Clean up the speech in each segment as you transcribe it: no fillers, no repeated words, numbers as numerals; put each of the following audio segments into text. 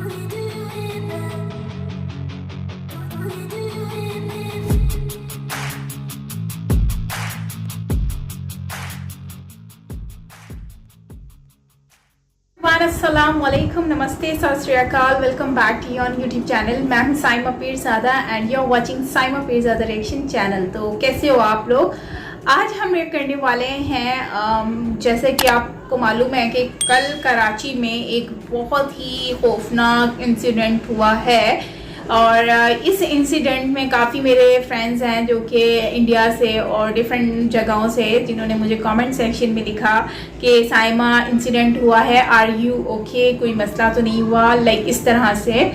अस्सलाम वालेकुम, नमस्ते, सत श्री अकाल। Welcome back to your YouTube channel. मैं हूं Saima Peerzada and you are watching Saima Peerzada reaction channel. तो कैसे हो आप लोग? आज हम रिएक्ट करने वाले हैं जैसे कि आपको मालूम है कि कल कराची में एक बहुत ही खौफनाक इंसिडेंट हुआ है और इस इंसिडेंट में काफ़ी मेरे फ्रेंड्स हैं जो कि इंडिया से और डिफरेंट जगहों से, जिन्होंने मुझे कमेंट सेक्शन में लिखा कि साइमा इंसिडेंट हुआ है, आर यू ओके, कोई मसला तो नहीं हुआ, लाइक इस तरह से।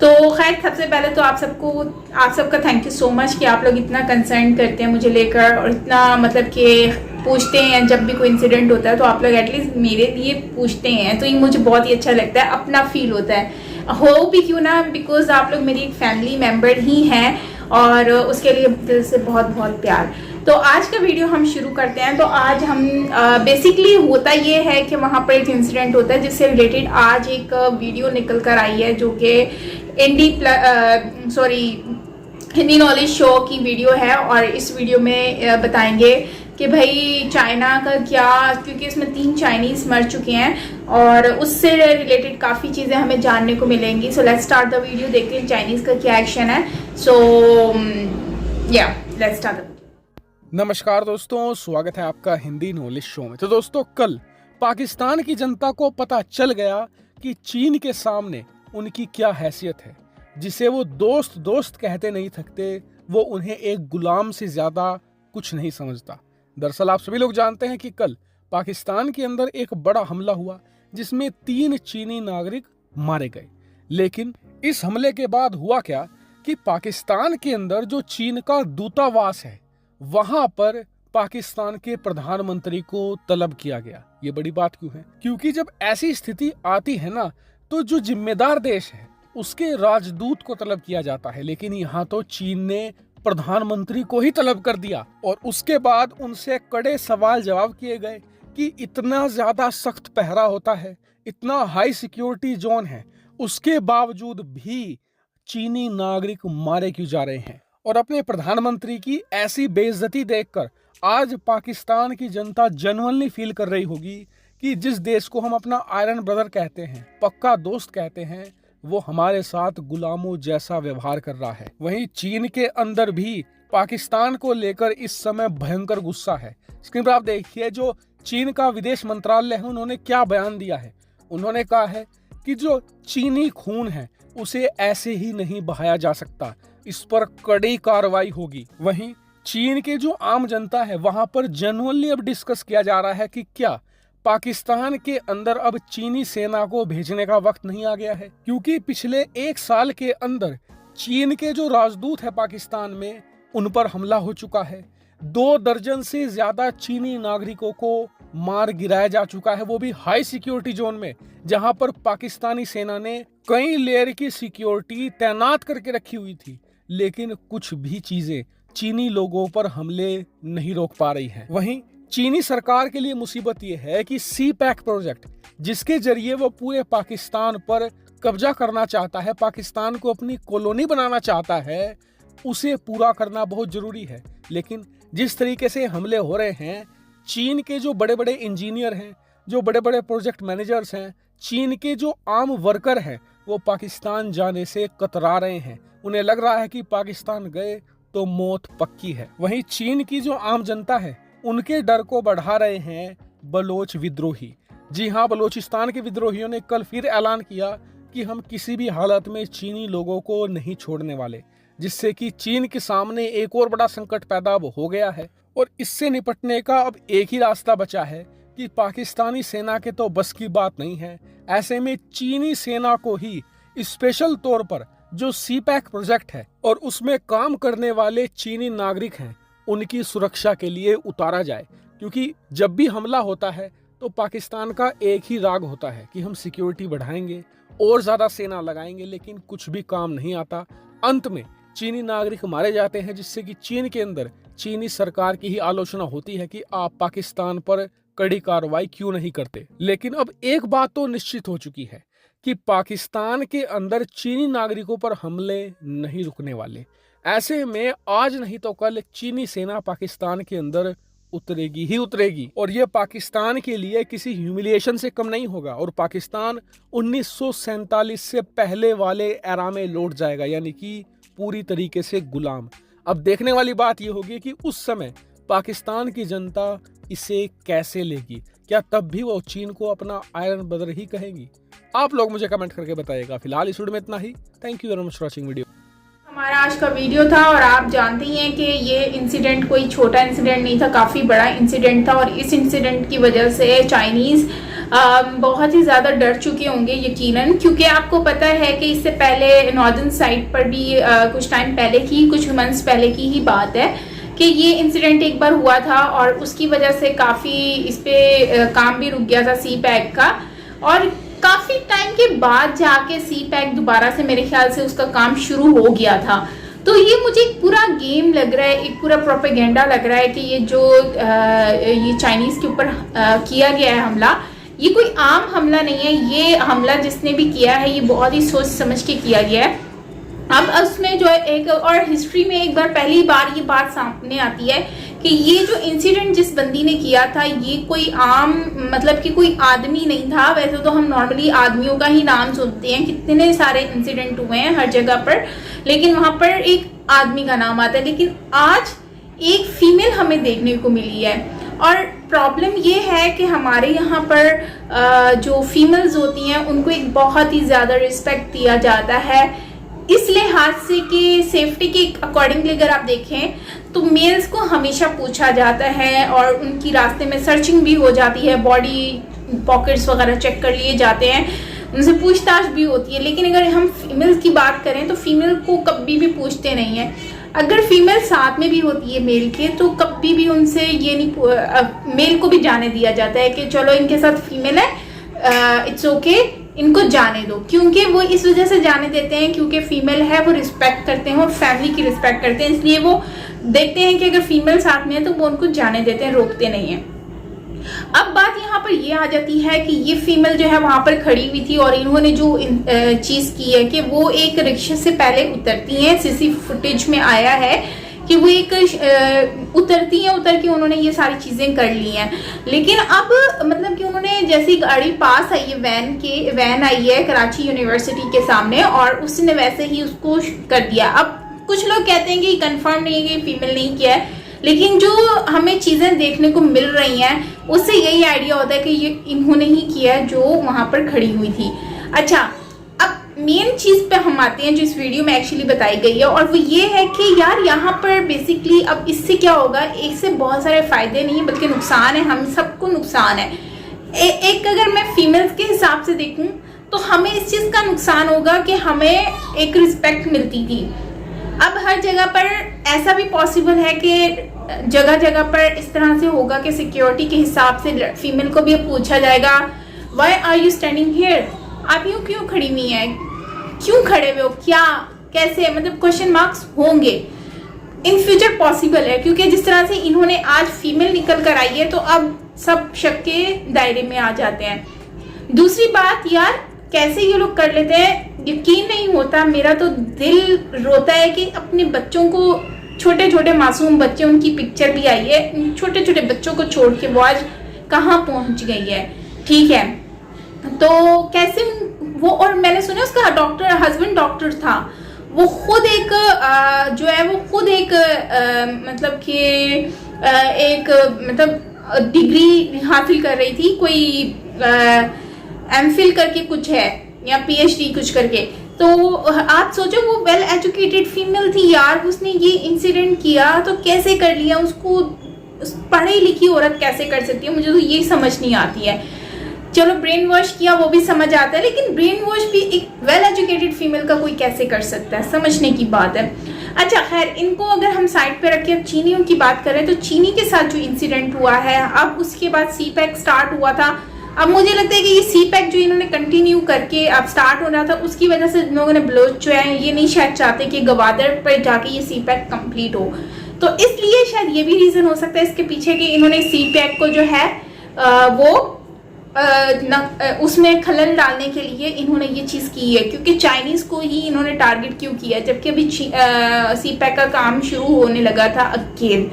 तो खैर, सबसे पहले तो आप सबका थैंक यू सो मच कि आप लोग इतना कंसर्न करते हैं मुझे लेकर और इतना मतलब कि पूछते हैं जब भी कोई इंसिडेंट होता है तो आप लोग एटलीस्ट मेरे लिए पूछते हैं, तो ये मुझे बहुत ही अच्छा लगता है, अपना फील होता है। हो भी क्यों ना, बिकॉज आप लोग मेरी एक फैमिली मेम्बर ही हैं और उसके लिए दिल से बहुत बहुत प्यार। तो आज का वीडियो हम शुरू करते हैं। तो आज हम बेसिकली होता ये है कि वहाँ पर एक इंसिडेंट होता है जिससे रिलेटेड आज एक वीडियो निकल कर आई है, जो कि हिंदी नॉलेज शो की वीडियो है। और इस वीडियो में बताएंगे कि भाई चाइना का क्या, क्योंकि इसमें 3 चाइनीज़ मर चुके हैं और उससे रिलेटेड काफ़ी चीज़ें हमें जानने को मिलेंगी। So let's start the video, देखते हैं चाइनीज़ का क्या एक्शन है। सो या लेट्स स्टार्ट द वीडियो। नमस्कार दोस्तों, स्वागत है आपका हिंदी नॉलेज शो में। तो दोस्तों, कल पाकिस्तान की जनता को पता चल गया कि चीन के सामने उनकी क्या हैसियत है, जिसे वो दोस्त दोस्त कहते नहीं थकते, वो उन्हें एक गुलाम से ज्यादा कुछ नहीं समझता। दरअसल आप सभी लोग जानते हैं कि कल पाकिस्तान के अंदर एक बड़ा हमला हुआ जिसमें 3 चीनी नागरिक मारे गए। लेकिन इस हमले के बाद हुआ क्या कि पाकिस्तान के अंदर जो चीन का दूतावास है वहां पर पाकिस्तान के प्रधानमंत्री को तलब किया गया। ये बड़ी बात क्यों है? क्योंकि जब ऐसी स्थिति आती है ना, तो जो जिम्मेदार देश है उसके राजदूत को तलब किया जाता है, लेकिन यहाँ तो चीन ने प्रधानमंत्री को ही तलब कर दिया और उसके बाद उनसे कड़े सवाल जवाब किए गए कि इतना ज्यादा सख्त पहरा होता है, इतना हाई सिक्योरिटी जोन है, उसके बावजूद भी चीनी नागरिक मारे क्यों जा रहे हैं। और अपने प्रधानमंत्री की ऐसी बेइज्जती देखकर आज पाकिस्तान की जनता जेन्युइनली फील कर रही होगी कि जिस देश को हम अपना आयरन ब्रदर कहते हैं, पक्का दोस्त कहते हैं, वो हमारे साथ गुलामों जैसा व्यवहार कर रहा है। वहीं चीन के अंदर भी पाकिस्तान को लेकर इस समय भयंकर गुस्सा है। स्क्रीन पर आप देखिए, जो चीन का विदेश मंत्रालय है उन्होंने क्या बयान दिया है। उन्होंने कहा है कि जो चीनी खून है उसे ऐसे ही नहीं बहाया जा सकता, इस पर कड़ी कार्रवाई होगी। वहीं चीन के जो आम जनता है वहां पर जेन्युइनली अब डिस्कस किया जा रहा है कि क्या पाकिस्तान के अंदर अब चीनी सेना को भेजने का वक्त नहीं आ गया है, क्योंकि पिछले 1 साल के अंदर चीन के जो राजदूत है पाकिस्तान में उन पर हमला हो चुका है। 2 दर्जन से ज्यादा चीनी नागरिकों को मार गिराया जा चुका है, वो भी हाई सिक्योरिटी जोन में, जहां पर पाकिस्तानी सेना ने कई लेयर की सिक्योरिटी तैनात करके रखी हुई थी, लेकिन कुछ भी चीजें चीनी लोगों पर हमले नहीं रोक पा रही है। वहीं चीनी सरकार के लिए मुसीबत यह है कि सी पैक प्रोजेक्ट, जिसके जरिए वो पूरे पाकिस्तान पर कब्जा करना चाहता है, पाकिस्तान को अपनी कॉलोनी बनाना चाहता है, उसे पूरा करना बहुत जरूरी है। लेकिन जिस तरीके से हमले हो रहे हैं, चीन के जो बड़े बड़े इंजीनियर हैं, जो बड़े बड़े प्रोजेक्ट मैनेजर्स हैं, चीन के जो आम वर्कर हैं, वो पाकिस्तान जाने से कतरा रहे हैं। उन्हें लग रहा है कि पाकिस्तान गए तो मौत पक्की है। वहीं चीन की जो आम जनता है उनके डर को बढ़ा रहे हैं बलोच विद्रोही। जी हाँ, बलोचिस्तान के विद्रोहियों ने कल फिर ऐलान किया कि हम किसी भी हालत में चीनी लोगों को नहीं छोड़ने वाले, जिससे कि चीन के सामने एक और बड़ा संकट पैदा हो गया है। और इससे निपटने का अब एक ही रास्ता बचा है कि पाकिस्तानी सेना के तो बस की बात नहीं है, ऐसे में चीनी सेना को ही स्पेशल तौर पर जो सी पैक प्रोजेक्ट है और उसमें काम करने वाले चीनी नागरिक हैं उनकी सुरक्षा के लिए उतारा जाए। क्योंकि जब भी हमला होता है तो पाकिस्तान का एक ही राग होता है कि हम सिक्योरिटी बढ़ाएंगे और ज्यादा सेना लगाएंगे, लेकिन कुछ भी काम नहीं आता। अंत में चीनी नागरिक मारे जाते हैं, जिससे कि चीन के अंदर चीनी सरकार की ही आलोचना होती है कि आप पाकिस्तान पर कड़ी कार्रवाई क्यों नहीं करते। लेकिन अब एक बात तो निश्चित हो चुकी है कि पाकिस्तान के अंदर चीनी नागरिकों पर हमले नहीं रुकने वाले। ऐसे में आज नहीं तो कल चीनी सेना पाकिस्तान के अंदर उतरेगी ही उतरेगी, और यह पाकिस्तान के लिए किसी ह्यूमिलिएशन से कम नहीं होगा और पाकिस्तान 1947 से पहले वाले एरा में लौट जाएगा, यानी कि पूरी तरीके से गुलाम। अब देखने वाली बात यह होगी कि उस समय पाकिस्तान की जनता इसे कैसे लेगी। क्या तब भी वो चीन को अपना आयरन ब्रदर ही कहेगी? आप लोग मुझे कमेंट करके बताइएगा। फिलहाल इस वीडियो में इतना ही। Thank you very much for watching video. हमारा आज का वीडियो था और आप जानते ही हैं कि ये इंसिडेंट कोई छोटा इंसिडेंट नहीं था, काफ़ी बड़ा इंसिडेंट था। और इस इंसिडेंट की वजह से चाइनीज़ बहुत ही ज़्यादा डर चुके होंगे यकीनन, क्योंकि आपको पता है कि इससे पहले नॉर्दर्न साइड पर भी कुछ टाइम पहले की, कुछ मंथ्स पहले की ही बात है कि ये इंसिडेंट एक बार हुआ था और उसकी वजह से काफ़ी इस पे काम भी रुक गया था सी पैक का। और काफ़ी टाइम के बाद जाके सी पैक दोबारा से मेरे ख्याल से उसका काम शुरू हो गया था। तो ये मुझे एक पूरा गेम लग रहा है, एक पूरा प्रोपेगेंडा लग रहा है कि ये जो ये चाइनीज़ के ऊपर किया गया है हमला, ये कोई आम हमला नहीं है। ये हमला जिसने भी किया है ये बहुत ही सोच समझ के किया गया है। अब उसमें जो है एक और हिस्ट्री में एक बार पहली बार ये बात सामने आती है कि ये जो इंसिडेंट जिस बंदी ने किया था ये कोई आम मतलब कि कोई आदमी नहीं था। वैसे तो हम नॉर्मली आदमियों का ही नाम सुनते हैं, कितने सारे इंसिडेंट हुए हैं हर जगह पर, लेकिन वहां पर एक आदमी का नाम आता है। लेकिन आज एक फीमेल हमें देखने को मिली है और प्रॉब्लम ये है कि हमारे यहाँ पर जो फीमेल्स होती हैं उनको एक बहुत ही ज़्यादा रिस्पेक्ट दिया जाता है, इस लिहाज से कि सेफ्टी के अकॉर्डिंगली अगर आप देखें तो मेल्स को हमेशा पूछा जाता है और उनकी रास्ते में सर्चिंग भी हो जाती है, बॉडी पॉकेट्स वगैरह चेक कर लिए जाते हैं, उनसे पूछताछ भी होती है। लेकिन अगर हम फीमेल्स की बात करें तो फीमेल को कभी भी पूछते नहीं है। अगर फीमेल साथ में भी होती है मेल के तो कभी भी उनसे ये नहीं, मेल को भी जाने दिया जाता है कि चलो इनके साथ फीमेल है, इट्स ओके, इनको जाने दो। क्योंकि वो इस वजह से जाने देते हैं क्योंकि फीमेल है, वो रिस्पेक्ट करते हैं और फैमिली की रिस्पेक्ट करते हैं, इसलिए वो देखते हैं कि अगर फीमेल साथ में है तो वो उनको जाने देते हैं, रोकते नहीं हैं। अब बात यहाँ पर ये आ जाती है कि ये फीमेल जो है वहां पर खड़ी हुई थी और इन्होंने जो चीज की है कि वो एक रिक्शे से पहले उतरती हैं। सीसी फुटेज में आया है कि वो एक उतरती हैं, उतर के उन्होंने ये सारी चीजें कर ली हैं। लेकिन अब मतलब कि उन्होंने जैसी गाड़ी पास आई है, वैन आई है कराची यूनिवर्सिटी के सामने और उसने वैसे ही उसको कर दिया। अब कुछ लोग कहते हैं कि कंफर्म नहीं है कि फीमेल नहीं किया है, लेकिन जो हमें चीजें देखने को मिल रही हैं उससे यही आइडिया होता है कि ये इन्होंने ही किया है जो वहां पर खड़ी हुई थी। अच्छा, अब मेन चीज पे हम आते हैं जो इस वीडियो में एक्चुअली बताई गई है और वो ये है कि यार यहाँ पर बेसिकली अब इससे क्या होगा, एक से बहुत सारे फायदे नहीं बल्कि नुकसान है, हम सबको नुकसान है। एक अगर मैं फीमेल्स के हिसाब से देखूं तो हमें इस चीज का नुकसान होगा कि हमें एक रिस्पेक्ट मिलती थी। अब हर जगह पर ऐसा भी पॉसिबल है कि जगह जगह पर इस तरह से होगा कि सिक्योरिटी के हिसाब से फीमेल को भी पूछा जाएगा, why are you standing here, आप यूं क्यों खड़ी हुई हैं, क्यों खड़े हुए हो, क्या, कैसे, मतलब क्वेश्चन मार्क्स होंगे। इन फ्यूचर पॉसिबल है क्योंकि जिस तरह से इन्होंने आज फीमेल निकल कर आई है तो अब सब शक के दायरे में आ जाते हैं। दूसरी बात, यार कैसे ये लोग कर लेते हैं यकीन नहीं होता। मेरा तो दिल रोता है कि अपने बच्चों को, छोटे छोटे मासूम बच्चे, उनकी पिक्चर भी आई है, छोटे छोटे बच्चों को छोड़ के वो आज कहाँ पहुंच गई है। ठीक है, तो कैसे वो, और मैंने सुना उसका डॉक्टर, हस्बैंड डॉक्टर था, वो खुद एक जो है वो खुद एक मतलब कि एक मतलब डिग्री हासिल कर रही थी, कोई एमफिल करके कुछ है या पीएचडी कुछ करके। तो आप सोचो वो वेल एजुकेटेड फीमेल थी यार, उसने ये इंसिडेंट किया तो कैसे कर लिया, उसको पढ़ी लिखी औरत कैसे कर सकती है, मुझे तो ये समझ नहीं आती है। चलो ब्रेन वॉश किया वो भी समझ आता है, लेकिन ब्रेन वॉश भी एक वेल एजुकेटेड फीमेल का कोई कैसे कर सकता है, समझने की बात है। अच्छा खैर, इनको अगर हम साइड पे रखें, अब चीनियों की बात करें तो चीनी के साथ जो इंसिडेंट हुआ है, अब उसके बाद सी पैक स्टार्ट हुआ था। अब मुझे लगता है कि ये सी पैक जो इन्होंने कंटिन्यू करके अब स्टार्ट हो रहा था, उसकी वजह से इन लोगों ने ब्लोच जो है ये नहीं शायद चाहते कि गवादर पर जाके ये सी पैक कंप्लीट हो, तो इसलिए शायद ये भी रीजन हो सकता है इसके पीछे कि इन्होंने सी पैक को जो है उसमें खलल डालने के लिए इन्होंने ये चीज़ की है, क्योंकि चाइनीज़ को ही इन्होंने टारगेट क्यों किया, जबकि अभी CPEC का काम शुरू होने लगा था अगेन।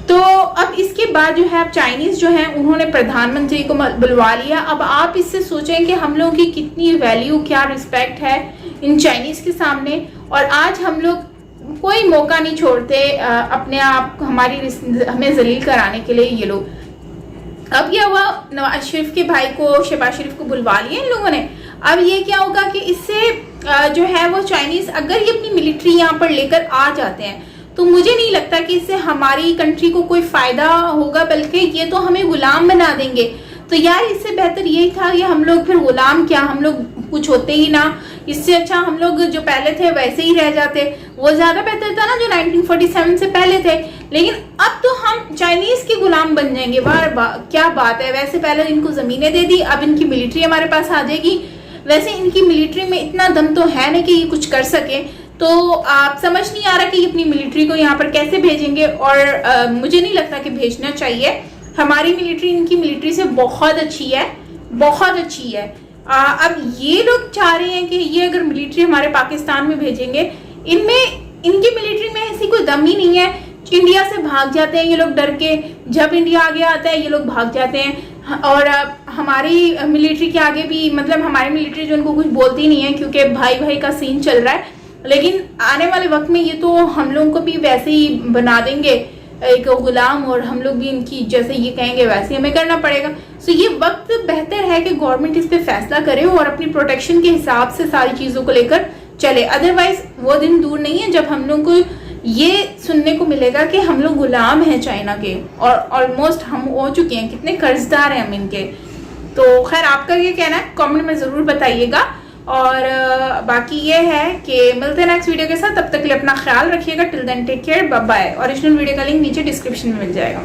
तो अब इसके बाद जो है अब चाइनीज़ जो है उन्होंने प्रधानमंत्री को बुलवा लिया। अब आप इससे सोचें कि हम लोगों की कितनी वैल्यू, क्या रिस्पेक्ट है इन चाइनीज़ के सामने। और आज हम लोग कोई मौका नहीं छोड़ते अपने आप हमें जलील कराने के लिए ये लोग। अब क्या हुआ, नवाज शरीफ के भाई को, शहबाज शरीफ को बुलवा लिया इन लोगों ने। अब ये क्या होगा कि इससे जो है वो चाइनीज़ अगर ये अपनी मिलिट्री यहाँ पर लेकर आ जाते हैं तो मुझे नहीं लगता कि इससे हमारी कंट्री को कोई फ़ायदा होगा, बल्कि ये तो हमें गुलाम बना देंगे। तो यार इससे बेहतर यही था कि हम लोग फिर गुलाम क्या, हम लोग कुछ होते ही ना। इससे अच्छा हम लोग जो पहले थे वैसे ही रह जाते, वो ज़्यादा बेहतर था ना जो 1947 से पहले थे। लेकिन अब तो हम चाइनीज़ के गुलाम बन जाएंगे। वाह क्या बात है। वैसे पहले इनको ज़मीनें दे दी, अब इनकी मिलिट्री हमारे पास आ जाएगी। वैसे इनकी मिलिट्री में इतना दम तो है नहीं कि ये कुछ कर सके। तो आप समझ नहीं आ रहा कि अपनी मिलिट्री को यहाँ पर कैसे भेजेंगे, और मुझे नहीं लगता कि भेजना चाहिए। हमारी मिलिट्री इनकी मिलिट्री से बहुत अच्छी है, बहुत अच्छी है। अब ये लोग चाह रहे हैं कि ये अगर मिलिट्री हमारे पाकिस्तान में भेजेंगे, इनकी मिलिट्री में ऐसी कोई दम ही नहीं है। इंडिया से भाग जाते हैं ये लोग डर के, जब इंडिया आगे आता है ये लोग भाग जाते हैं। और हमारी मिलिट्री के आगे भी, मतलब हमारी मिलिट्री जो उनको कुछ बोलती नहीं है, क्योंकि भाई भाई का सीन चल रहा है। लेकिन आने वाले वक्त में ये तो हम लोगों को भी वैसे ही बना देंगे एक गुलाम, और हम लोग भी इनकी जैसे ये कहेंगे वैसे हमें करना पड़ेगा। सो ये वक्त बेहतर है कि गवर्नमेंट इस पे फैसला करे और अपनी प्रोटेक्शन के हिसाब से सारी चीज़ों को लेकर चले। अदरवाइज वो दिन दूर नहीं है जब हम लोग को ये सुनने को मिलेगा कि हम लोग गुलाम हैं चाइना के, और ऑलमोस्ट हम हो चुके हैं, कितने कर्जदार हैं हम इनके। तो खैर आपका ये कहना है कमेंट में ज़रूर बताइएगा। और बाकी ये है कि मिलते हैं नेक्स्ट वीडियो के साथ। तब तक के लिए अपना ख्याल रखिएगा। Till then take care, bye bye. Original video का लिंक नीचे डिस्क्रिप्शन में मिल जाएगा।